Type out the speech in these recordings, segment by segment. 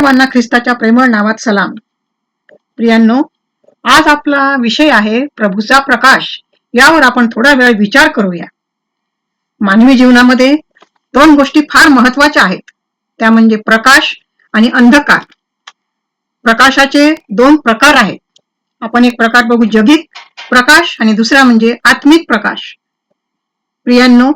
सर्वांना ख्रिस्ताच्या प्रेमळ नावात सलाम. प्रियांनो, आज आपला विषय आहे प्रभूचा प्रकाश. यावर आपण थोडा वेळ विचार करूया. मानवी जीवनामध्ये दोन गोष्टी फार महत्वाच्या आहेत, त्या म्हणजे प्रकाश आणि अंधकार. प्रकाशाचे दोन प्रकार आहेत. आपण एक प्रकार बघू, जगिक प्रकाश, आणि दुसरा म्हणजे आत्मिक प्रकाश. प्रियांनो,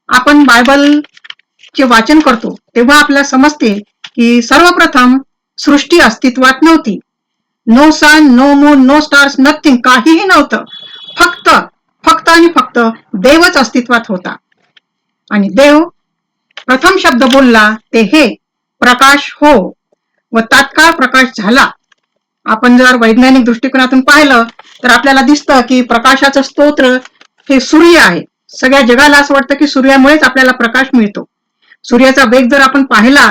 आपण बायबलचे वाचन करतो तेव्हा आपल्याला समजते की सर्वप्रथम सृष्टी अस्तित्वात नव्हती. No sun, no moon, no stars, nothing, काहीही नव्हतं. फक्त आणि फक्त देवच अस्तित्वात होता. आणि देव प्रथम शब्द बोलला ते हे, प्रकाश हो, व तात्काळ प्रकाश झाला. आपण जर वैज्ञानिक दृष्टिकोनातून पाहिलं तर आपल्याला दिसतं की प्रकाशाचं स्तोत्र हे सूर्य आहे. सगळ्या जगाला असं वाटतं की सूर्यामुळेच आपल्याला प्रकाश मिळतो. सूर्याचा वेग जर आपण पाहिला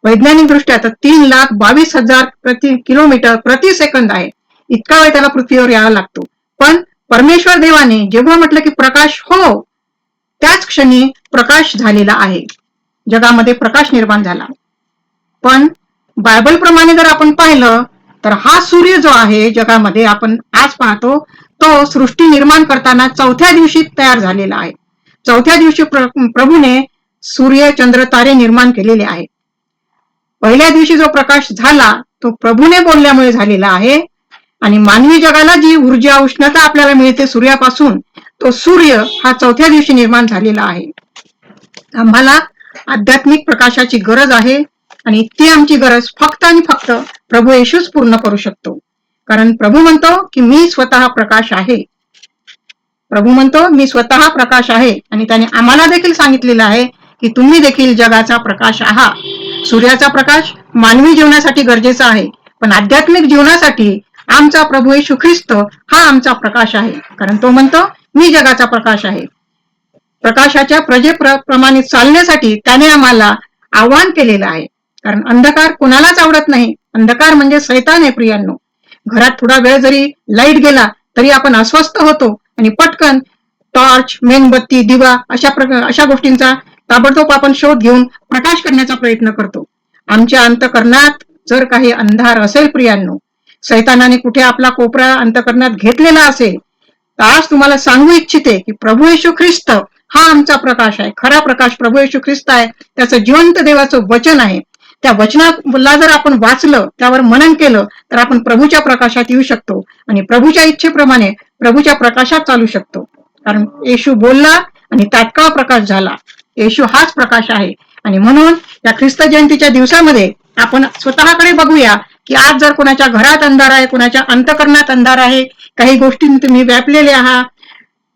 वैज्ञानिक दृष्ट्या तर 3,22,000 किलोमीटर प्रति सेकंद आहे. इतका वेळ त्याला पृथ्वीवर यावा लागतो. पण परमेश्वर देवाने जेव्हा म्हटलं की प्रकाश हो, त्याच क्षणी प्रकाश झालेला आहे. जगामध्ये प्रकाश निर्माण झाला. पण बायबल प्रमाणे जर आपण पाहिलं तर हा सूर्य जो आहे जगामध्ये आपण आज पाहतो तो सृष्टी निर्माण करताना चौथ्या दिवशी तयार झालेला आहे. चौथ्या दिवशी प्रभूने सूर्य, चंद्र, तारे निर्माण केलेले आहे. पहिल्या दिवशी जो प्रकाश झाला तो प्रभूने बोलल्यामुळे झालेला आहे. आणि मानवी जगाला जी ऊर्जा, उष्णता आपल्याला मिळते सूर्यापासून, तो सूर्य हा चौथ्या दिवशी निर्माण झालेला आहे. आम्हाला आध्यात्मिक प्रकाशाची गरज आहे आणि ती आमची गरज फक्त आणि फक्त प्रभू येशूच पूर्ण करू शकतो. कारण प्रभू म्हणतो की मी स्वतः प्रकाश आहे. प्रभू म्हणतो मी स्वतः प्रकाश आहे आणि त्याने आम्हाला देखील सांगितलेलं आहे की तुम्ही देखील जगाचा प्रकाश आहात. सूर्याचा प्रकाश मानवी जीवनासाठी गरजेचा आहे, पण आध्यात्मिक जीवनासाठी आमचा प्रभू येशू ख्रिस्त हा आमचा प्रकाश आहे. कारण तो म्हणतो मी जगाचा प्रकाश आहे. प्रकाशाच्या प्रजेप्रमाणे चालण्यासाठी त्याने आम्हाला आवाहन केलेलं आहे. कारण अंधकार कोणालाच आवडत नाही. अंधकार म्हणजे शैतान आहे. प्रियांनो, घरात थोडा वेळ जरी लाईट गेला तरी आपण अस्वस्थ होतो आणि पटकन टॉर्च, मेणबत्ती, दिवा अशा गोष्टींचा ताबडतोब आपण शोध घेऊन प्रकाश करण्याचा प्रयत्न करतो. आमच्या अंतःकरणात जर काही अंधार असेल प्रियांनो, शैतानाने कुठे आपला कोपरा अंतःकरणात घेतलेला असेल, तर आज तुम्हाला सांगू इच्छिते की प्रभू येशू ख्रिस्त हा आमचा प्रकाश आहे. खरा प्रकाश प्रभू येशू ख्रिस्त आहे. त्याचं जिवंत देवाचं वचन आहे. त्या वचनाला जर आपण वाचलं, त्यावर मनन केलं, तर आपण प्रभूच्या प्रकाशात येऊ शकतो आणि प्रभूच्या इच्छेप्रमाणे प्रभूच्या प्रकाशात चालू शकतो. कारण येशू बोलला आणि तात्काळ प्रकाश झाला. येशू हाच प्रकाश आहे. आणि म्हणून या ख्रिस्त जयंतीच्या दिवसामध्ये आपण स्वतःकडे बघूया की आज जर कोणाच्या घरात अंधार आहे, कोणाच्या अंतःकरणात अंधार आहे, काही गोष्टी तुम्ही व्यापलेले आहात,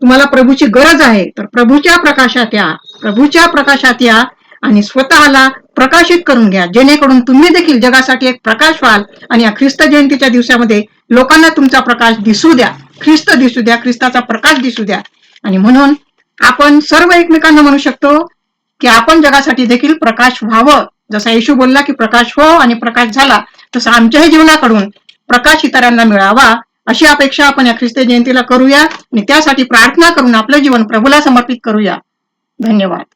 तुम्हाला प्रभूची गरज आहे, तर प्रभूच्या प्रकाशात या. प्रभूच्या प्रकाशात या आणि स्वतःला प्रकाशित करून घ्या, जेणेकरून तुम्ही देखील जगासाठी एक प्रकाश व्हाल. आणि या ख्रिस्त जयंतीच्या दिवसामध्ये लोकांना तुमचा प्रकाश दिसू द्या, ख्रिस्त दिसू द्या, ख्रिस्ताचा प्रकाश दिसू द्या. आणि म्हणून आपण सर्व एकमेकांना म्हणू शकतो की आपण जगासाठी देखील प्रकाश व्हावं. जसा येशू बोलला की प्रकाश हो आणि प्रकाश झाला, तसं आमच्याही जीवनाकडून प्रकाश इतरांना मिळावा अशी अपेक्षा आपण या ख्रिस्त जयंतीला करूया आणि त्यासाठी प्रार्थना करून आपलं जीवन प्रभूला समर्पित करूया. धन्यवाद.